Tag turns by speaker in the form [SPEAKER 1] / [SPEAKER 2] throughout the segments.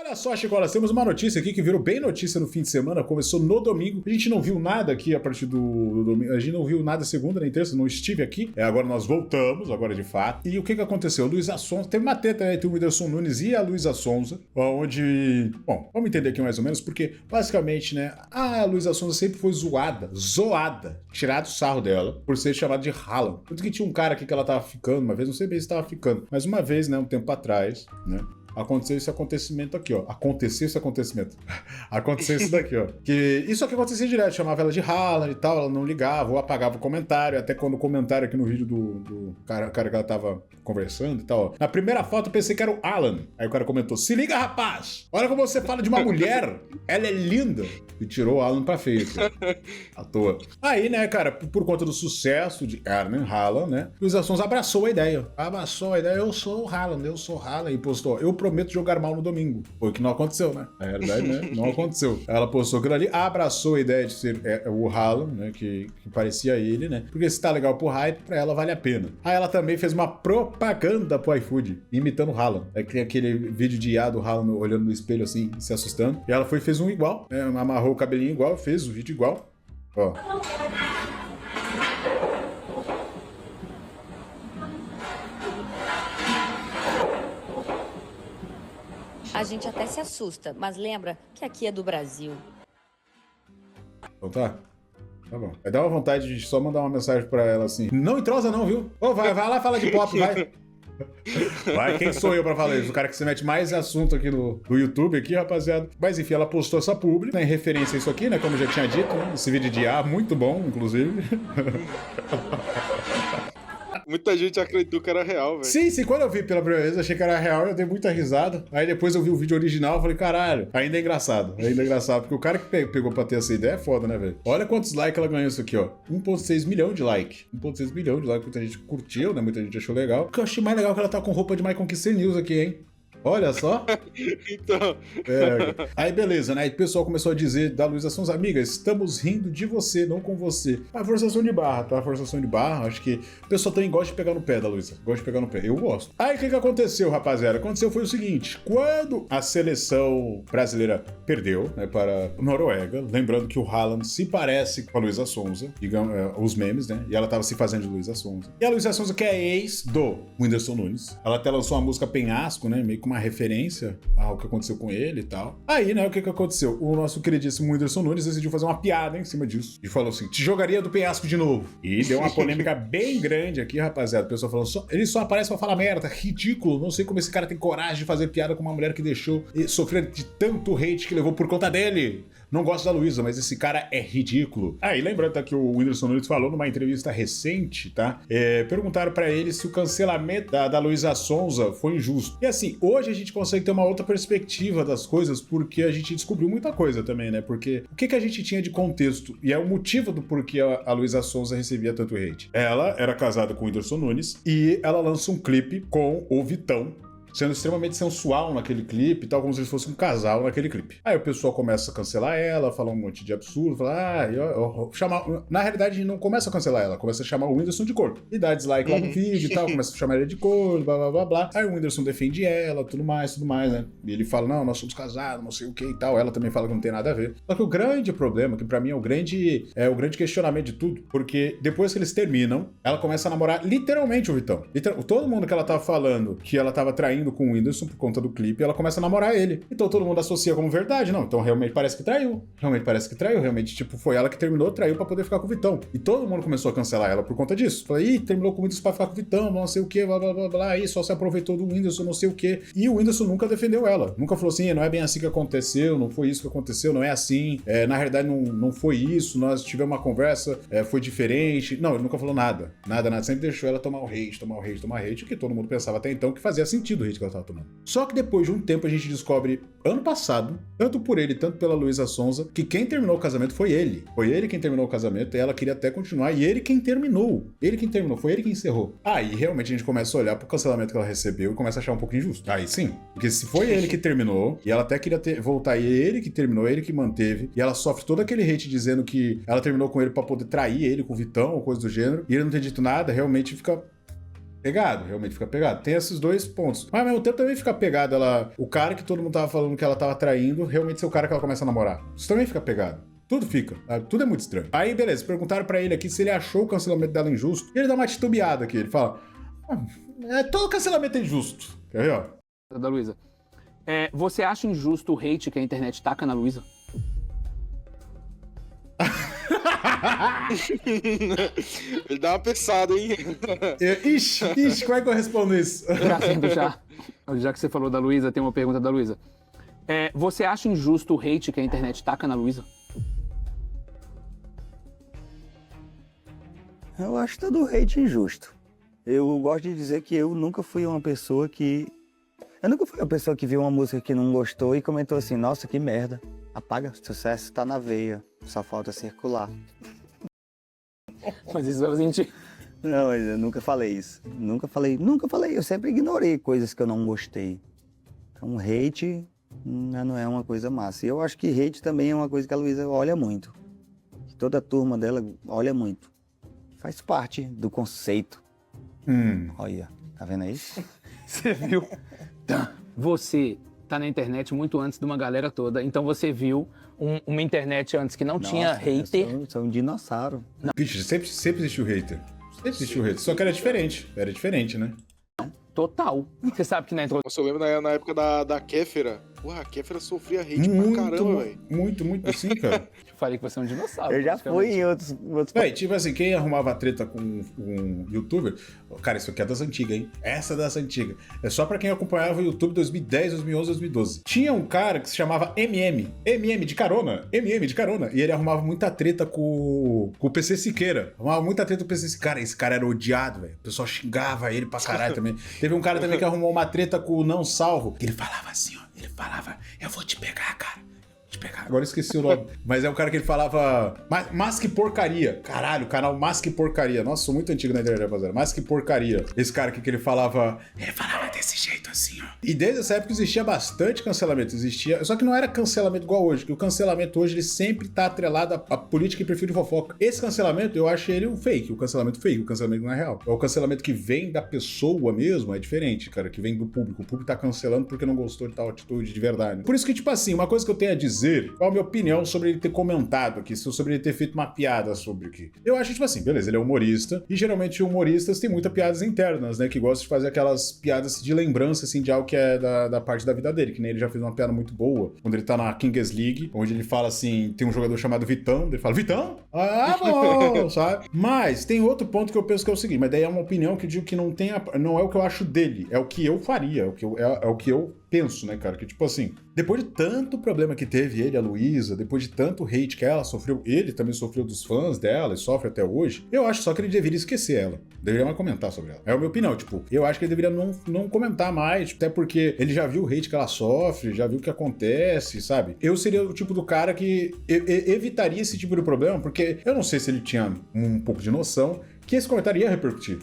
[SPEAKER 1] Olha só, Chico, nós temos uma notícia aqui que virou bem notícia no fim de semana, começou no domingo. A gente não viu nada aqui a partir do domingo, a gente não viu nada segunda nem terça, não estive aqui. Agora nós voltamos, agora de fato. E o que aconteceu? Luísa Sonza, teve uma treta entre o Whindersson Nunes e a Luísa Sonza, onde... Bom, vamos entender aqui mais ou menos, porque basicamente, né, a Luísa Sonza sempre foi zoada, tirado o sarro dela, por ser chamada de Haaland. Tanto que tinha um cara aqui que ela tava ficando uma vez, não sei bem se tava ficando, mas uma vez, né, um tempo atrás, né, aconteceu esse acontecimento aqui, ó. Aconteceu isso daqui, ó. Que isso aqui acontecia direto, chamava ela de Haaland e tal, ela não ligava ou apagava o comentário, até quando o comentário aqui no vídeo do cara que ela tava conversando e tal, ó. Na primeira foto eu pensei que era o Alan. Aí o cara comentou, se liga, rapaz! Olha como você fala de uma mulher, ela é linda. E tirou o Alan pra feio, aqui, à toa. Aí, né, cara, por conta do sucesso de Erling Haaland, né, Luísa Sonza abraçou a ideia. Eu sou o Haaland, e postou, eu prometo jogar mal no domingo. Foi o que não aconteceu, né? Na realidade, né, não aconteceu. Ela postou aquilo ali, abraçou a ideia de ser o Haaland, né, que parecia ele, né, porque se tá legal pro hype, pra ela vale a pena. Aí ela também fez uma propaganda pro iFood, imitando o Haaland. Aí tem aquele vídeo de IA do Haaland olhando no espelho assim, se assustando. E ela fez um igual, né, amarrou o cabelinho igual, fez o vídeo igual. Ó.
[SPEAKER 2] A gente até se assusta, mas lembra que aqui é do Brasil.
[SPEAKER 1] Então tá. Tá bom. Vai dar uma vontade de só mandar uma mensagem pra ela assim. Não entrosa não, viu? Ô, vai lá falar de pop, vai. Vai, quem sou eu pra falar isso? O cara que se mete mais assunto aqui do YouTube aqui, rapaziada. Mas enfim, ela postou essa publi, né, em referência a isso aqui, né, como eu já tinha dito, né, esse vídeo de IA, muito bom, inclusive.
[SPEAKER 3] Muita gente acreditou que era real, velho.
[SPEAKER 1] Sim, quando eu vi pela primeira vez, eu achei que era real, eu dei muita risada. Aí depois eu vi o vídeo original, eu falei, caralho, ainda é engraçado, porque o cara que pegou pra ter essa ideia é foda, né, velho? Olha quantos likes ela ganhou isso aqui, ó. 1,6 milhão de like. 1,6 milhão de like, muita gente curtiu, né, muita gente achou legal. O que eu achei mais legal é que ela tá com roupa de My Conquista News aqui, hein? Olha só.
[SPEAKER 3] Então.
[SPEAKER 1] Aí beleza, né? Aí o pessoal começou a dizer da Luísa Sonza, amiga, estamos rindo de você, não com você. A forçação de barra, tá? A forçação de barra, acho que o pessoal também gosta de pegar no pé da Luísa. Gosta de pegar no pé. Eu gosto. Aí o que aconteceu, rapaziada? Aconteceu foi o seguinte, quando a seleção brasileira perdeu, né, para a Noruega, lembrando que o Haaland se parece com a Luísa Sonza, digamos, os memes, né? E ela tava se fazendo de Luísa Sonza. E a Luísa Sonza, que é ex do Whindersson Nunes, ela até lançou uma música Penhasco, né? Meio que uma referência ao que aconteceu com ele e tal. Aí, né, o que aconteceu? O nosso queridíssimo Whindersson Nunes decidiu fazer uma piada em cima disso. E falou assim, te jogaria do penhasco de novo. E deu uma polêmica bem grande aqui, rapaziada. O pessoal falou, ele só aparece pra falar merda, ridículo. Não sei como esse cara tem coragem de fazer piada com uma mulher que deixou sofrer de tanto hate que levou por conta dele. Não gosto da Luísa, mas esse cara é ridículo. Aí, lembrando tá, que o Whindersson Nunes falou numa entrevista recente, tá? Perguntaram pra ele se o cancelamento da Luísa Sonza foi injusto. E assim, hoje a gente consegue ter uma outra perspectiva das coisas, porque a gente descobriu muita coisa também, né? Porque o que a gente tinha de contexto, e é o motivo do porquê a Luísa Sonza recebia tanto hate. Ela era casada com o Whindersson Nunes e ela lança um clipe com o Vitão, sendo extremamente sensual naquele clipe e tal, como se eles fossem um casal naquele clipe. Aí o pessoal começa a cancelar ela, falar um monte de absurdo, falar, na realidade não começa a cancelar ela, começa a chamar o Whindersson de corno. E dá dislike lá no vídeo e tal, começa a chamar ele de corno, blá blá blá blá. Aí o Whindersson defende ela, tudo mais, né? E ele fala, não, nós somos casados, não sei o que e tal. Ela também fala que não tem nada a ver. Só que o grande problema, que pra mim é o grande questionamento de tudo, porque depois que eles terminam, ela começa a namorar literalmente o Vitão. Todo mundo que ela tava falando que ela tava traindo com o Whindersson por conta do clipe, ela começa a namorar ele. Então todo mundo associa como verdade, não. Então realmente parece que traiu. Realmente, tipo, foi ela que terminou, traiu pra poder ficar com o Vitão. E todo mundo começou a cancelar ela por conta disso. Falei, ih, terminou com o Whindersson pra ficar com o Vitão, não sei o que, blá blá blá blá, aí só se aproveitou do Whindersson, não sei o que. E o Whindersson nunca defendeu ela. Nunca falou assim, não é bem assim que aconteceu, não foi isso que aconteceu, não é assim. Na realidade não foi isso, nós tivemos uma conversa, foi diferente. Não, ele nunca falou nada. Nada. Sempre deixou ela tomar o hate, o que todo mundo pensava até então que fazia sentido o hate que ela tava tomando. Só que depois de um tempo a gente descobre, ano passado, tanto por ele, tanto pela Luísa Sonza, que quem terminou o casamento foi ele. Foi ele quem terminou o casamento e ela queria até continuar, e ele quem terminou. Foi ele quem encerrou. Aí realmente a gente começa a olhar pro cancelamento que ela recebeu e começa a achar um pouco injusto. Aí sim, porque se foi ele que terminou, e ela até queria voltar, e ele que terminou, ele que manteve, e ela sofre todo aquele hate dizendo que ela terminou com ele pra poder trair ele com o Vitão ou coisa do gênero, e ele não ter dito nada, realmente fica pegado, realmente fica pegado. Tem esses dois pontos. Mas ao mesmo tempo também fica pegado o cara que todo mundo tava falando que ela tava traindo, realmente ser o cara que ela começa a namorar. Isso também fica pegado. Tudo fica, sabe? Tudo é muito estranho. Aí, beleza, perguntaram pra ele aqui se ele achou o cancelamento dela injusto. E ele dá uma titubeada aqui, ele fala, todo cancelamento é injusto. Quer ver, ó?
[SPEAKER 4] Da Luísa. Você acha injusto o hate que a internet taca na Luísa?
[SPEAKER 3] Ele dá uma pensada, hein?
[SPEAKER 1] Ixi, como é que eu respondo isso?
[SPEAKER 4] Já que você falou da Luísa, tem uma pergunta da Luísa. Você acha injusto o hate que a internet taca na Luísa?
[SPEAKER 5] Eu acho todo hate injusto. Eu gosto de dizer que eu nunca fui uma pessoa que... Eu nunca fui uma pessoa que viu uma música que não gostou e comentou assim, nossa, que merda. Apaga, sucesso tá na veia, só falta circular.
[SPEAKER 4] Mas isso vai sentir.
[SPEAKER 5] Não, eu nunca falei isso. Nunca falei. Eu sempre ignorei coisas que eu não gostei. Então, hate não é uma coisa massa. E eu acho que hate também é uma coisa que a Luísa olha muito. Que toda a turma dela olha muito. Faz parte do conceito. Olha, tá vendo aí?
[SPEAKER 4] Você viu? Você tá na internet muito antes de uma galera toda, então você viu uma internet antes que não tinha hater.
[SPEAKER 5] Eu sou um dinossauro.
[SPEAKER 1] Bicho, sempre existiu hater. Sempre existiu hater. Só que era diferente. Era diferente, né?
[SPEAKER 4] Total. Você sabe que na introdução...
[SPEAKER 3] Nossa, eu lembro na época da Kéfera. Porra, a Kéfera sofria hate pra caramba, velho.
[SPEAKER 1] Muito sim, cara.
[SPEAKER 4] Eu falei que você é um dinossauro.
[SPEAKER 5] Eu já fui em outros...
[SPEAKER 1] Véi, tipo assim, quem arrumava treta com um youtuber... Cara, isso aqui é das antigas, hein? Essa é das antigas. É só pra quem acompanhava o YouTube 2010, 2011, 2012. Tinha um cara que se chamava MM de carona. E ele arrumava muita treta com o PC Siqueira. Arrumava muita treta com o PC Siqueira. Cara, esse cara era odiado, velho. O pessoal xingava ele pra caralho também. Teve um cara também que arrumou uma treta com o Não Salvo. Que ele falava assim, ó. Ele falava, eu vou te pegar, cara. Agora eu esqueci o nome. Mas é um cara que ele falava Mas que porcaria. Caralho, o canal Mas que porcaria. Nossa, sou muito antigo na internet, rapaziada. Mas que porcaria. Esse cara aqui que ele falava desse jeito assim, ó. E desde essa época existia bastante cancelamento. Só que não era cancelamento igual hoje. Que o cancelamento hoje ele sempre tá atrelado à política e perfil de fofoca. Esse cancelamento eu acho ele um fake. O cancelamento não é real. É o cancelamento que vem da pessoa mesmo. É diferente, cara. Que vem do público. O público tá cancelando porque não gostou de tal atitude de verdade. Por isso que, tipo assim, uma coisa que eu tenho a dizer, qual a minha opinião sobre ele ter comentado aqui, sobre ele ter feito uma piada sobre o que. Eu acho, tipo assim, beleza, ele é humorista, e geralmente humoristas têm muitas piadas internas, né, que gostam de fazer aquelas piadas de lembrança, assim, de algo que é da parte da vida dele, que nem ele já fez uma piada muito boa, quando ele tá na Kings League, onde ele fala assim, tem um jogador chamado Vitão, ele fala, Vitão? Ah, bom, sabe? Mas tem outro ponto que eu penso que é o seguinte, mas daí é uma opinião que eu digo que não é o que eu acho dele, é o que eu faria, é o que eu penso, né, cara? Que, tipo assim, depois de tanto problema que teve ele, a Luísa, depois de tanto hate que ela sofreu, ele também sofreu dos fãs dela e sofre até hoje, eu acho só que ele deveria esquecer ela. Deveria mais comentar sobre ela. É a minha opinião, tipo, eu acho que ele deveria não comentar mais, até porque ele já viu o hate que ela sofre, já viu o que acontece, sabe? Eu seria o tipo do cara que evitaria esse tipo de problema, porque eu não sei se ele tinha um pouco de noção que esse comentário ia repercutir.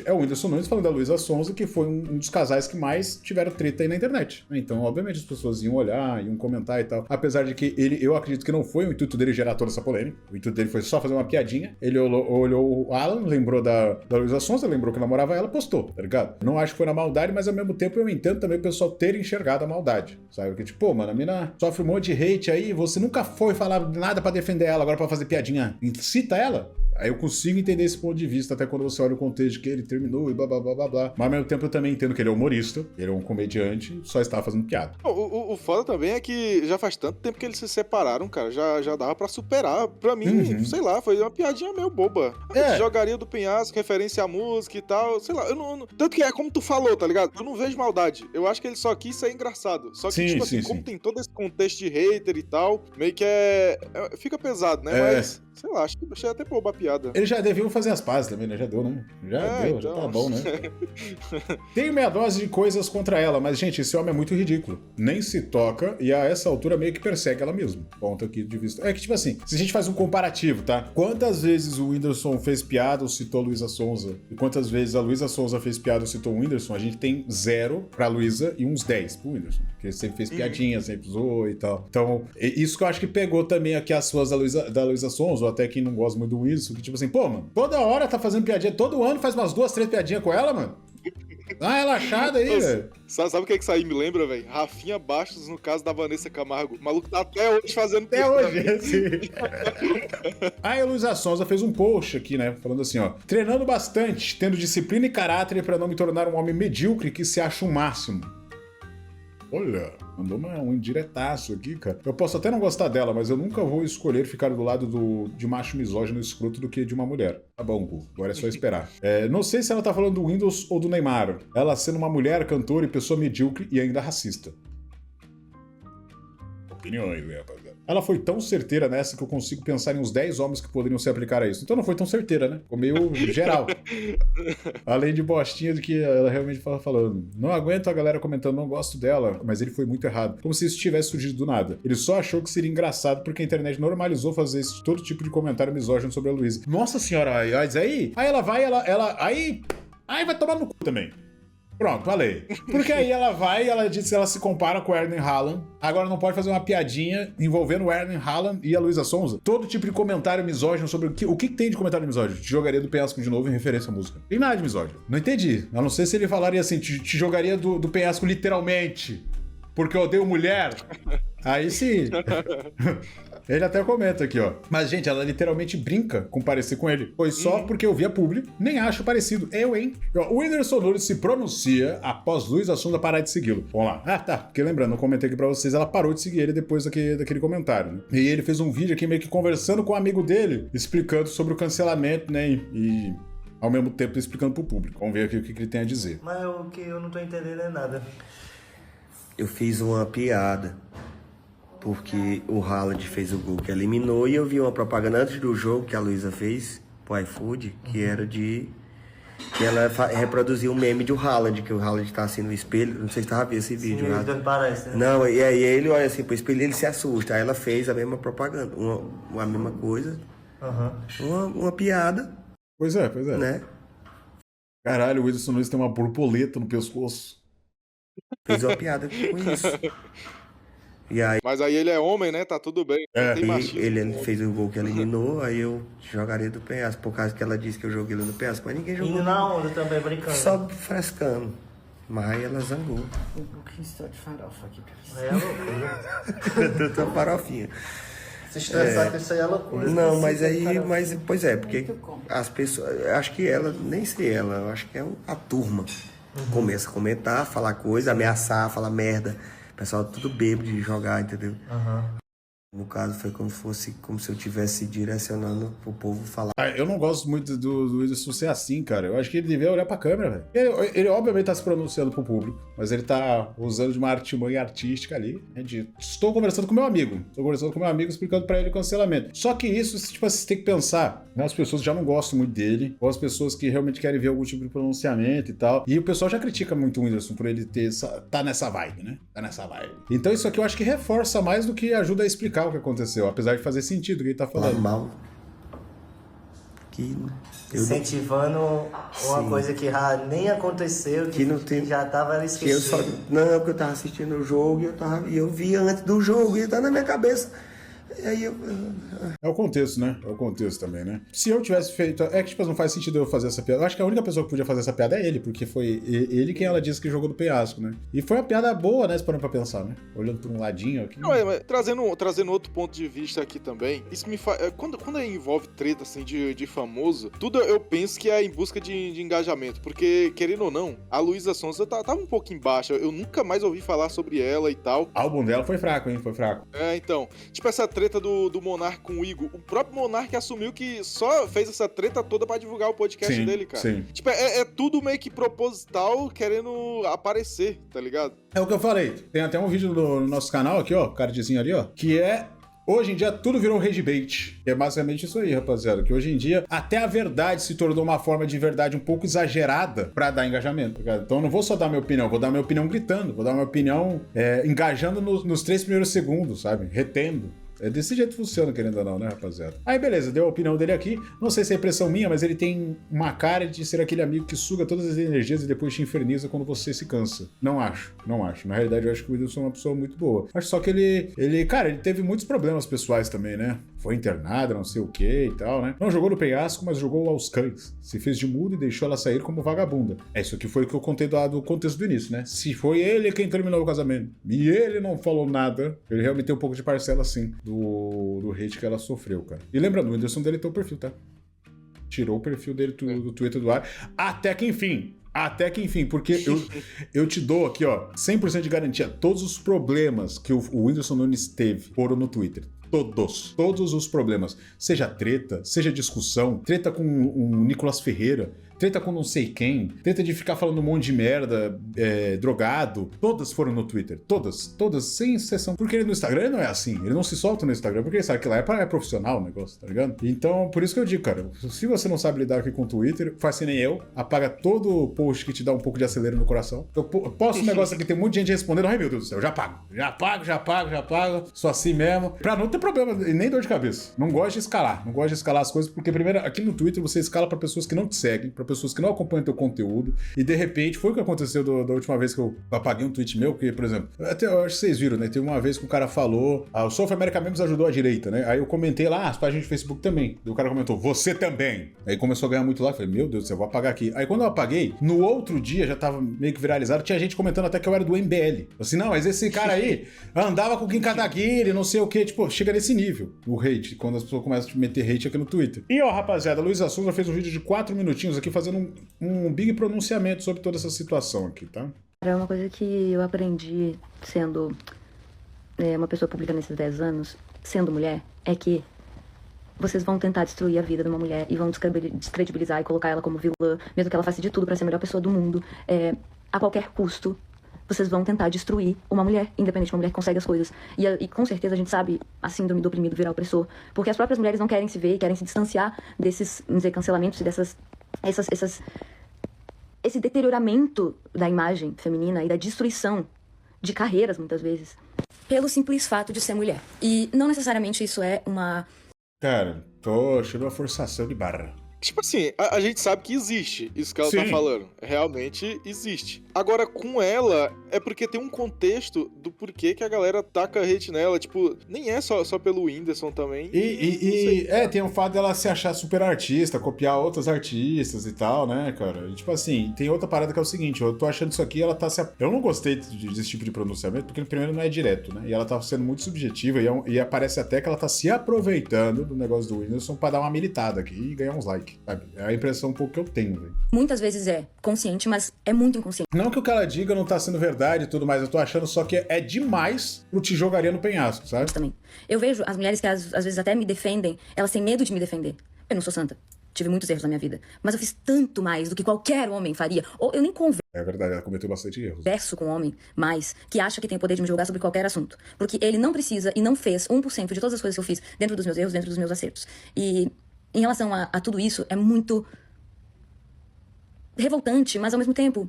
[SPEAKER 1] É o Whindersson Nunes falando da Luísa Sonza, que foi um dos casais que mais tiveram treta aí na internet. Então, obviamente, as pessoas iam olhar, iam comentar e tal. Apesar de que eu acredito que não foi o intuito dele gerar toda essa polêmica. O intuito dele foi só fazer uma piadinha. Ele olhou o Alan, lembrou da Luísa Sonza, lembrou que namorava ela, postou, tá ligado? Não acho que foi na maldade, mas ao mesmo tempo eu entendo também o pessoal ter enxergado a maldade, sabe? Porque, tipo, pô, mano, a mina sofre um monte de hate aí, você nunca foi falar nada pra defender ela, agora pra fazer piadinha, cita ela? Aí eu consigo entender esse ponto de vista, até quando você olha o contexto de que ele terminou e blá blá blá blá blá. Mas ao mesmo tempo eu também entendo que ele é humorista, ele é um comediante, só estava fazendo piada.
[SPEAKER 3] O foda também é que já faz tanto tempo que eles se separaram, cara, já dava pra superar. Pra mim, sei lá, foi uma piadinha meio boba. Jogaria do Penhasco, referência à música e tal, sei lá, eu não... Tanto que é como tu falou, tá ligado? Eu não vejo maldade. Eu acho que ele só quis ser engraçado. Só que, tipo assim, como tem todo esse contexto de hater e tal, meio que fica pesado, né? Mas, sei lá, achei até boba a piada.
[SPEAKER 1] Eles já deviam fazer as pazes também, né? Já deu, né? Já
[SPEAKER 3] então...
[SPEAKER 1] já tá bom, né? Tem meia dose de coisas contra ela, mas, gente, esse homem é muito ridículo. Nem se toca e a essa altura meio que persegue ela mesmo. Ponto aqui de vista. É que, tipo assim, se a gente faz um comparativo, tá? Quantas vezes o Whindersson fez piada ou citou a Luísa Sonza? E quantas vezes a Luísa Sonza fez piada ou citou o Whindersson? A gente tem 0 pra Luísa e uns 10 pro Whindersson. Porque ele sempre fez piadinha, sempre zoou e tal. Então, isso que eu acho que pegou também aqui as suas da Luísa Sonza, ou até quem não gosta muito do Whindersson, que tipo assim, pô, mano, toda hora tá fazendo piadinha, todo ano faz umas 2, 3 piadinhas com ela, mano. Dá uma relaxada aí, velho.
[SPEAKER 3] Sabe o que isso aí me lembra, velho? Rafinha Bastos, no caso da Vanessa Camargo. O maluco tá até hoje fazendo
[SPEAKER 1] Até hoje, sim. Aí a Luísa Sonza fez um post aqui, né? Falando assim, ó. Treinando bastante, tendo disciplina e caráter pra não me tornar um homem medíocre que se acha o máximo. Olha, mandou um indiretaço aqui, cara. Eu posso até não gostar dela, mas eu nunca vou escolher ficar do lado de macho misógino e escroto do que de uma mulher. Tá bom, Gu. Agora é só esperar. Não sei se ela tá falando do Windows ou do Neymar. Ela sendo uma mulher, cantora e pessoa medíocre e ainda racista. Opiniões, né, rapaziada? Ela foi tão certeira nessa que eu consigo pensar em uns 10 homens que poderiam se aplicar a isso. Então não foi tão certeira, né? Ficou meio geral. Além de bostinha do que ela realmente fala falando. Não aguento a galera comentando, não gosto dela, mas ele foi muito errado. Como se isso tivesse surgido do nada. Ele só achou que seria engraçado porque a internet normalizou fazer todo tipo de comentário misógino sobre a Luísa. Nossa senhora, mas aí ela vai, aí vai tomar no cu também. Pronto, falei. Porque aí ela diz que ela se compara com o Erling Haaland. Agora não pode fazer uma piadinha envolvendo o Erling Haaland e a Luísa Sonza. Todo tipo de comentário misógino sobre o que tem de comentário misógino. Te jogaria do penhasco de novo em referência à música. Tem nada de misógino. Não entendi. A não ser se ele falaria assim, te jogaria do penhasco literalmente. Porque eu odeio mulher. Aí sim. Ele até comenta aqui, ó. Mas, gente, ela literalmente brinca com parecer com ele. Foi só porque eu vi a publi, nem acho parecido. Eu, hein? O Whindersson Nunes se pronuncia após Luísa Sonza parar de segui-lo. Vamos lá. Ah, tá. Porque lembrando, eu comentei aqui pra vocês, ela parou de seguir ele depois daquele comentário, né? E ele fez um vídeo aqui meio que conversando com um amigo dele, explicando sobre o cancelamento, né? E ao mesmo tempo explicando pro público. Vamos ver aqui o que ele tem a dizer.
[SPEAKER 6] Mas o que eu não tô entendendo é nada.
[SPEAKER 7] Eu fiz uma piada. Porque o Haaland fez o gol que eliminou e eu vi uma propaganda antes do jogo que a Luísa fez pro iFood, que era de... que ela reproduziu um meme do Haaland, que o Haaland tá assim no espelho, não sei se tava vendo esse vídeo.
[SPEAKER 6] Sim, ele parece, né?
[SPEAKER 7] Não, e aí ele olha assim pro espelho e ele se assusta. Aí ela fez a mesma propaganda, a mesma coisa, uma piada.
[SPEAKER 1] Pois é.
[SPEAKER 7] Né?
[SPEAKER 1] Caralho, o Whindersson Nunes tem uma borboleta no pescoço.
[SPEAKER 7] Fez uma piada com isso. E aí,
[SPEAKER 3] Mas aí ele é homem, né? Tá tudo bem. Não tem machismo.
[SPEAKER 7] ele fez o gol que eliminou, aí eu jogaria do penhasco, por causa que ela disse que eu joguei ele no penhasco, mas ninguém jogou.
[SPEAKER 6] Indo na onda também, brincando.
[SPEAKER 7] Só frescando. Mas aí ela zangou.
[SPEAKER 8] Um pouquinho só de farofa aqui pra você.
[SPEAKER 6] É loucura.
[SPEAKER 7] Tanta farofinha.
[SPEAKER 6] Se estressar com isso aí é loucura.
[SPEAKER 7] Não, pois é, porque as pessoas, acho que ela, nem sei ela, eu acho que é a turma. Começa a comentar, falar coisa, ameaçar, falar merda. O pessoal tudo bêbado de jogar, entendeu? No caso, foi como se eu estivesse direcionando pro povo falar.
[SPEAKER 1] Eu não gosto muito do Whindersson ser assim, cara. Eu acho que ele devia olhar pra câmera, velho. Ele obviamente tá se pronunciando pro público, mas ele tá usando de uma artimanha artística ali. Estou conversando com meu amigo. Explicando pra ele o cancelamento. Só que isso, tipo, você tem que pensar, né? As pessoas já não gostam muito dele, ou as pessoas que realmente querem ver algum tipo de pronunciamento e tal. E o pessoal já critica muito o Whindersson por ele tá nessa vibe, né? Então isso aqui eu acho que reforça mais do que ajuda a explicar o que aconteceu, apesar de fazer sentido o que ele tá falando.
[SPEAKER 7] Normal.
[SPEAKER 6] Incentivando uma coisa que nem aconteceu, que já tava esquecido.
[SPEAKER 7] Porque eu tava assistindo o jogo e eu vi antes do jogo e tá na minha cabeça. E aí
[SPEAKER 1] É o contexto, né? É o contexto também, né? Se eu tivesse feito... É que, tipo, não faz sentido eu fazer essa piada. Eu acho que a única pessoa que podia fazer essa piada é ele, porque foi ele quem ela disse que jogou do penhasco, né? E foi uma piada boa, né? Se parando pra pensar, né? Olhando por um ladinho aqui.
[SPEAKER 3] Não, mas trazendo outro ponto de vista aqui também, isso me faz... Quando envolve treta, assim, de famoso, tudo eu penso que é em busca de engajamento, porque, querendo ou não, a Luísa Sonza tava um pouco embaixo. Eu nunca mais ouvi falar sobre ela e tal.
[SPEAKER 1] O álbum dela foi fraco, hein? Foi fraco.
[SPEAKER 3] Então, tipo essa treta do Monark com o Igor. O próprio Monark assumiu que só fez essa treta toda pra divulgar o podcast dele, cara.
[SPEAKER 1] Sim.
[SPEAKER 3] Tipo, é tudo meio que proposital, querendo aparecer, tá ligado?
[SPEAKER 1] É o que eu falei. Tem até um vídeo no nosso canal aqui, ó, cardzinho ali, ó, que é... Hoje em dia tudo virou rage bait. É basicamente isso aí, rapaziada. Que hoje em dia até a verdade se tornou uma forma de verdade um pouco exagerada pra dar engajamento. Tá? Então eu não vou só dar minha opinião, vou dar minha opinião gritando. Vou dar minha opinião engajando nos 3 primeiros segundos, sabe? Retendo. É desse jeito que funciona, querendo ou não, né, rapaziada? Aí, beleza, deu a opinião dele aqui. Não sei se é impressão minha, mas ele tem uma cara de ser aquele amigo que suga todas as energias e depois te inferniza quando você se cansa. Não acho. Na realidade, eu acho que o Whindersson é uma pessoa muito boa. Acho só que ele teve muitos problemas pessoais também, né? foi internada, não sei o que e tal, né? Não jogou no penhasco, mas jogou aos cães. Se fez de mudo e deixou ela sair como vagabunda. Isso aqui foi o que eu contei do contexto do início, né? Se foi ele quem terminou o casamento e ele não falou nada, ele realmente tem um pouco de parcela, assim, do hate que ela sofreu, cara. E lembrando, o Whindersson deletou o perfil, tá? Tirou o perfil dele do Twitter do ar. Até que enfim, porque eu te dou aqui, ó, 100% de garantia. Todos os problemas que o Whindersson Nunes teve foram no Twitter. Todos os problemas. Seja treta, seja discussão, treta com o Nicolas Ferreira, treta com não sei quem, treta de ficar falando um monte de merda, drogado. Todas foram no Twitter. Todas, sem exceção. Porque ele no Instagram ele não é assim. Ele não se solta no Instagram, porque ele sabe que lá é profissional o negócio, tá ligado? Então, por isso que eu digo, cara, se você não sabe lidar aqui com o Twitter, faz que nem eu, apaga todo post que te dá um pouco de acelero no coração. Eu posto um negócio aqui, tem muita gente respondendo, ai meu Deus do céu, já apago. Só assim mesmo. Pra não ter problema e nem dor de cabeça. Não gosto de escalar as coisas, porque primeiro, aqui no Twitter você escala pra pessoas que não te seguem, pra pessoas que não acompanham teu conteúdo, e de repente, foi o que aconteceu da última vez que eu apaguei um tweet meu, que, por exemplo, eu acho que vocês viram, né, teve uma vez que o cara falou, o South America Memes ajudou a direita, né, aí eu comentei lá, as páginas de Facebook também, e o cara comentou, você também, aí começou a ganhar muito lá, eu falei, meu Deus do céu, eu vou apagar aqui, aí quando eu apaguei, no outro dia, já tava meio que viralizado, tinha gente comentando até que eu era do MBL, assim, não, mas esse cara aí andava com o Kim Kataguiri, não sei o que, tipo, chega nesse nível, o hate, quando as pessoas começam a meter hate aqui no Twitter. E ó, rapaziada, a Luísa Sonza fez um vídeo de 4 minutinhos aqui, fazendo um big pronunciamento sobre toda essa situação aqui, tá?
[SPEAKER 9] É uma coisa que eu aprendi sendo uma pessoa pública nesses 10 anos, sendo mulher, é que vocês vão tentar destruir a vida de uma mulher e vão descredibilizar e colocar ela como vilã, mesmo que ela faça de tudo pra ser a melhor pessoa do mundo, a qualquer custo. Vocês vão tentar destruir uma mulher, independente de uma mulher que consegue as coisas. E com certeza a gente sabe a síndrome do oprimido virar opressor, porque as próprias mulheres não querem se ver, querem se distanciar desses, vamos dizer, cancelamentos e esse deterioramento da imagem feminina e da destruição de carreiras, muitas vezes, pelo simples fato de ser mulher. E não necessariamente isso é uma...
[SPEAKER 1] Cara, tô achando uma forçação de barra.
[SPEAKER 3] Tipo assim, a gente sabe que existe isso que ela tá falando. Realmente existe. Agora, com ela, é porque tem um contexto do porquê que a galera taca hate nela. Tipo, nem é só pelo Whindersson também.
[SPEAKER 1] Tem o fato dela se achar super artista, copiar outros artistas e tal, né, cara? E, tipo assim, tem outra parada que é o seguinte, eu tô achando isso aqui, ela tá se... Eu não gostei desse tipo de pronunciamento, porque primeiro não é direto, né? E ela tá sendo muito subjetiva e aparece até que ela tá se aproveitando do negócio do Whindersson pra dar uma militada aqui e ganhar uns likes. Sabe? É a impressão um pouco que eu tenho, velho.
[SPEAKER 9] Muitas vezes é consciente, mas é muito inconsciente.
[SPEAKER 1] Não que o que ela diga não tá sendo verdade e tudo mais, eu tô achando só que é demais pro te jogaria no penhasco, sabe?
[SPEAKER 9] Também. Eu vejo as mulheres que às vezes até me defendem, elas têm medo de me defender. Eu não sou santa. Tive muitos erros na minha vida. Mas eu fiz tanto mais do que qualquer homem faria. Ou eu nem converso.
[SPEAKER 1] É verdade, ela cometeu bastante erros.
[SPEAKER 9] Converso com um homem mais que acha que tem o poder de me julgar sobre qualquer assunto. Porque ele não precisa e não fez 1% de todas as coisas que eu fiz dentro dos meus erros, dentro dos meus acertos. E em relação a tudo isso, é muito revoltante, mas ao mesmo tempo,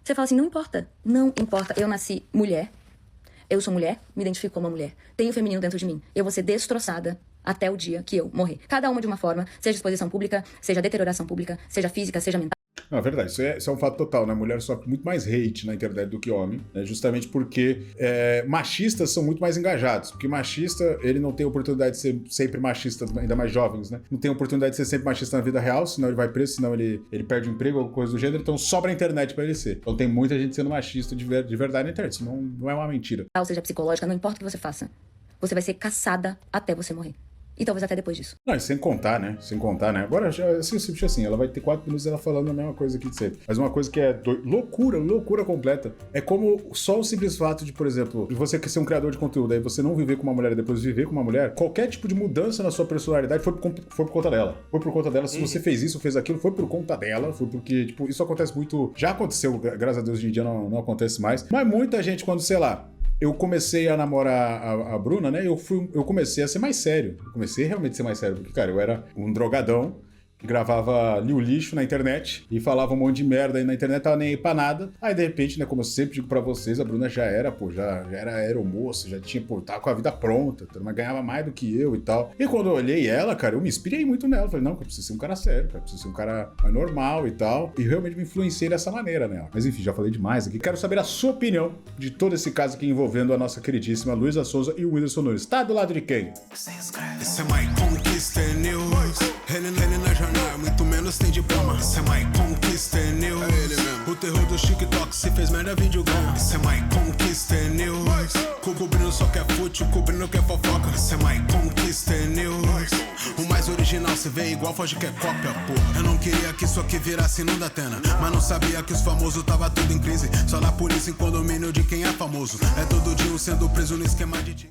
[SPEAKER 9] você fala assim, não importa, eu nasci mulher, eu sou mulher, me identifico como uma mulher, tenho feminino dentro de mim, eu vou ser destroçada até o dia que eu morrer. Cada uma de uma forma, seja exposição pública, seja deterioração pública, seja física, seja mental.
[SPEAKER 1] Não, é verdade, isso é um fato total, né? Mulher sofre muito mais hate na internet do que homem, né? Justamente porque machistas são muito mais engajados, porque machista, ele não tem oportunidade de ser sempre machista, ainda mais jovens, né? Não tem oportunidade de ser sempre machista na vida real, senão ele vai preso, senão ele perde o emprego, alguma coisa do gênero, então sobra a internet pra ele ser. Então tem muita gente sendo machista de verdade na internet, isso não é uma mentira.
[SPEAKER 9] Ou seja, psicológica, não importa o que você faça, você vai ser caçada até você morrer. E talvez até depois disso.
[SPEAKER 1] Não, e sem contar, né? Agora, assim, ela vai ter 4 minutos ela falando a mesma coisa aqui de sempre. Mas uma coisa que é loucura completa, é como só o simples fato de, por exemplo, de você ser um criador de conteúdo, aí você não viver com uma mulher e depois viver com uma mulher, qualquer tipo de mudança na sua personalidade foi por conta dela. Foi por conta dela. Se você fez isso, fez aquilo, foi por conta dela, foi porque, tipo, isso acontece muito... Já aconteceu, graças a Deus, hoje em dia não acontece mais. Mas muita gente, quando, sei lá, eu comecei a namorar a Bruna, né? Eu comecei a ser mais sério. Eu comecei realmente a ser mais sério. Porque, cara, eu era um drogadão que gravava ali o lixo na internet e falava um monte de merda aí na internet, tava nem aí pra nada. Aí, de repente, né, como eu sempre digo pra vocês, a Bruna já era aeromoça, já tinha, tava com a vida pronta, mas ganhava mais do que eu e tal. E quando eu olhei ela, cara, eu me inspirei muito nela. Falei, não, eu preciso ser um cara sério, cara, eu preciso ser um cara mais normal e tal. E realmente me influenciei dessa maneira nela. Mas enfim, já falei demais aqui. Quero saber a sua opinião de todo esse caso aqui envolvendo a nossa queridíssima Luísa Sonza e o Whindersson Nunes. Tá do lado de quem?
[SPEAKER 10] Isso é mais conquista, é news. Ele na jornada, muito menos tem diploma. Isso é mais conquista, é news. O terror do TikTok se fez merda, vídeo ganha. Isso é mais conquista, é news. Cobrindo só quer fútil, cobrindo quer fofoca. Isso é mais conquista, é news. O mais original se vê igual, foge que é cópia, pô. Eu não queria que isso aqui virasse no Datena, mas não sabia que os famosos tava tudo em crise. Só na polícia em condomínio de quem é famoso. É todo dia sendo preso no esquema de...